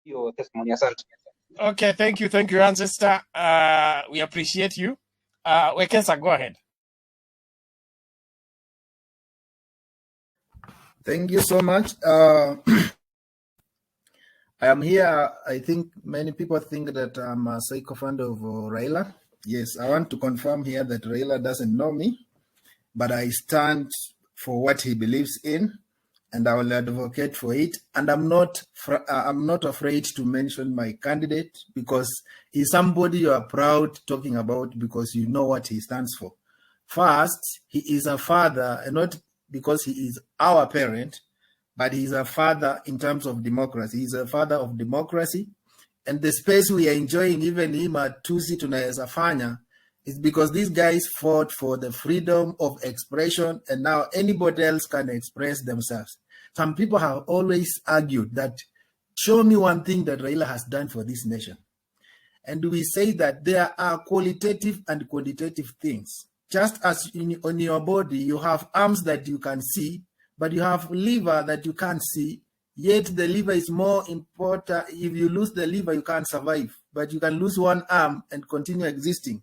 hiyo testimony. Asante. Okay, thank you, ancestor. We appreciate you. Wekesa, go ahead. Thank you so much. I am here. I think many people think that I'm a sycophant of Raila. Yes, I want to confirm here that Raila doesn't know me, but I stand for what he believes in, and I will advocate for it. And I'm not afraid to mention my candidate, because he's somebody you are proud talking about because you know what he stands for. First, he is a father, and not because he is our parent, but he's a father in terms of democracy. He's a father of democracy. And the space we are enjoying, even him at Tusi tunaweza fanya, is because these guys fought for the freedom of expression, and now anybody else can express themselves. Some people have always argued that, show me one thing that Raila has done for this nation. And we say that there are qualitative and quantitative things. Just as on your body, you have arms that you can see, but you have liver that you can't see, yet the liver is more important. If you lose the liver, you can't survive, but you can lose one arm and continue existing.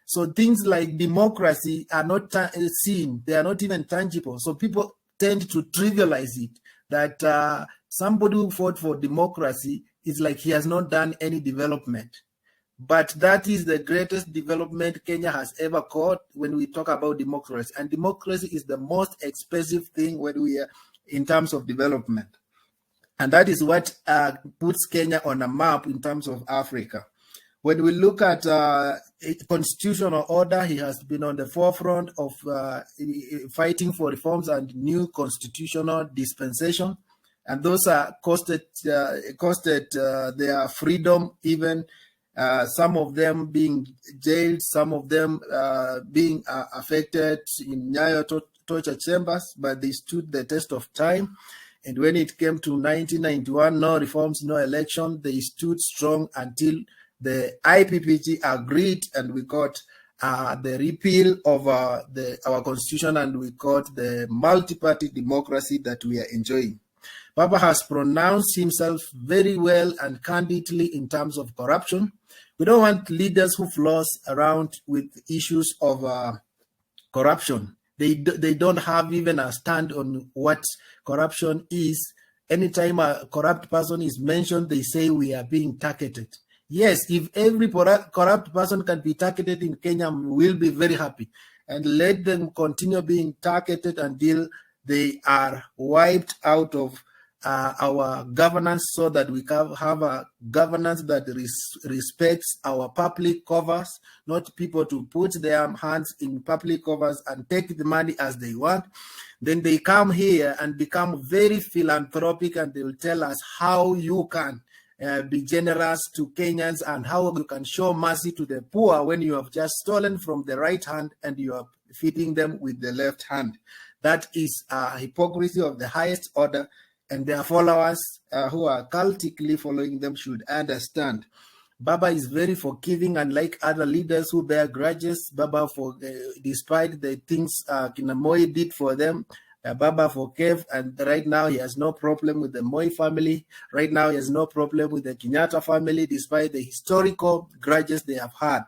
So things like democracy are not seen. They are not even tangible. So people tend to trivialize it, that somebody who fought for democracy is like he has not done any development. But that is the greatest development Kenya has ever caught when we talk about democracy. And democracy is the most expensive thing when we are in terms of development. And that is what puts Kenya on a map in terms of Africa. When we look at constitutional order, he has been on the forefront of fighting for reforms and new constitutional dispensation. And those are costed their freedom, even some of them being jailed, some of them being affected in Nyayo torture chambers, but they stood the test of time. And when it came to 1991, no reforms, no election, they stood strong until the IPPG agreed, and we got the repeal of our constitution, and we got the multi-party democracy that we are enjoying. Baba has pronounced himself very well and candidly in terms of corruption. We don't want leaders who floss around with issues of corruption. They don't have even a stand on what corruption is. Anytime a corrupt person is mentioned, they say we are being targeted. Yes, if every corrupt person can be targeted in Kenya, we will be very happy. And let them continue being targeted until they are wiped out of our governance, so that we can have a governance that respects our public covers, not people to put their hands in public covers and take the money as they want. Then they come here and become very philanthropic, and they will tell us how you can be generous to Kenyans and how you can show mercy to the poor when you have just stolen from the right hand and you are feeding them with the left hand. That is hypocrisy of the highest order, and their followers who are cultically following them should understand. Baba is very forgiving, unlike other leaders who bear grudges. Baba, despite the things Kina Moi did for them, Baba forgave, and right now he has no problem with the Moi family. Right now he has no problem with the Kenyatta family, despite the historical grudges they have had.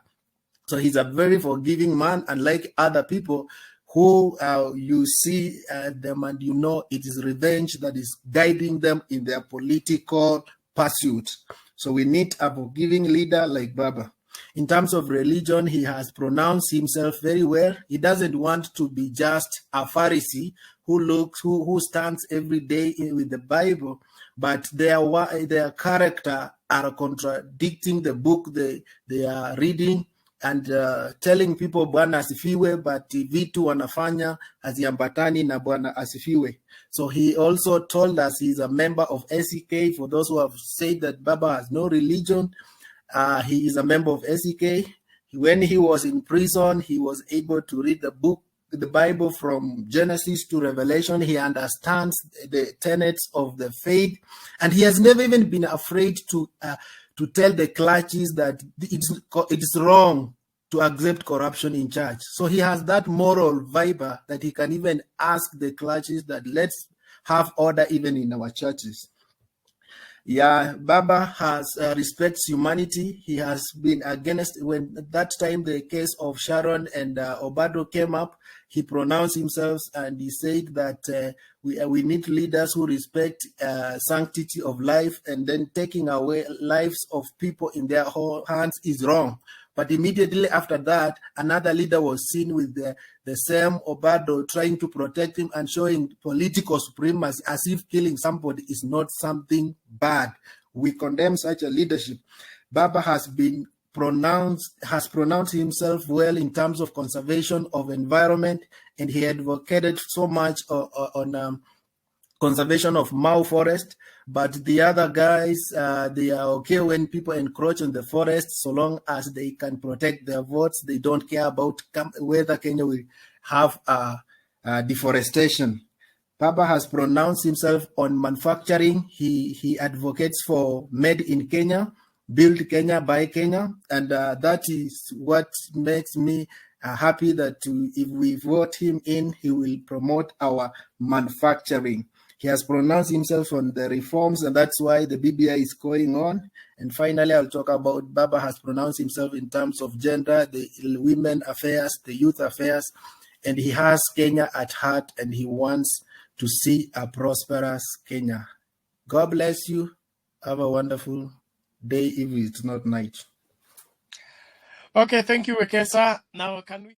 So he's a very forgiving man, unlike other people who you see them and you know it is revenge that is guiding them in their political pursuit. So we need a forgiving leader like Baba. In terms of religion, he has pronounced himself very well. He doesn't want to be just a Pharisee who stands every day with the Bible, but their character are contradicting the book they are reading, and telling people Bwana asifiwe, but vitu wanafanya haziambatani na Bwana asifiwe. So he also told us he's a member of SEK. For those who have said that Baba has no religion, he is a member of SEK. When he was in prison, he was able to read the Bible from Genesis to Revelation. He understands the tenets of the faith, and he has never even been afraid to tell the clergies that it's wrong to accept corruption in church. So he has that moral fiber that he can even ask the clergies that let's have order even in our churches. Yeah, Baba has respects humanity. He has been against when that time the case of Sharon and Obado came up. He pronounced himself and he said that we need leaders who respect sanctity of life, and then taking away lives of people in their hands is wrong. But immediately after that, another leader was seen with the same Obado trying to protect him and showing political supremacy as if killing somebody is not something bad. We condemn such a leadership. Baba has pronounced himself well in terms of conservation of environment, and he advocated so much on conservation of Mau forest, but the other guys, they are okay when people encroach on the forest so long as they can protect their votes. They don't care about whether Kenya will have deforestation. Baba has pronounced himself on manufacturing. He advocates for made in Kenya, build Kenya, buy Kenya, and that is what makes me happy that if we vote him in, he will promote our manufacturing. He has pronounced himself on the reforms, and that's why the BBI is going on. And finally, I'll talk about Baba has pronounced himself in terms of gender, the women affairs, the youth affairs, and he has Kenya at heart, and he wants to see a prosperous Kenya. God bless you. Have a wonderful day if it's not night. Okay, thank you, Wekesa. Now, can we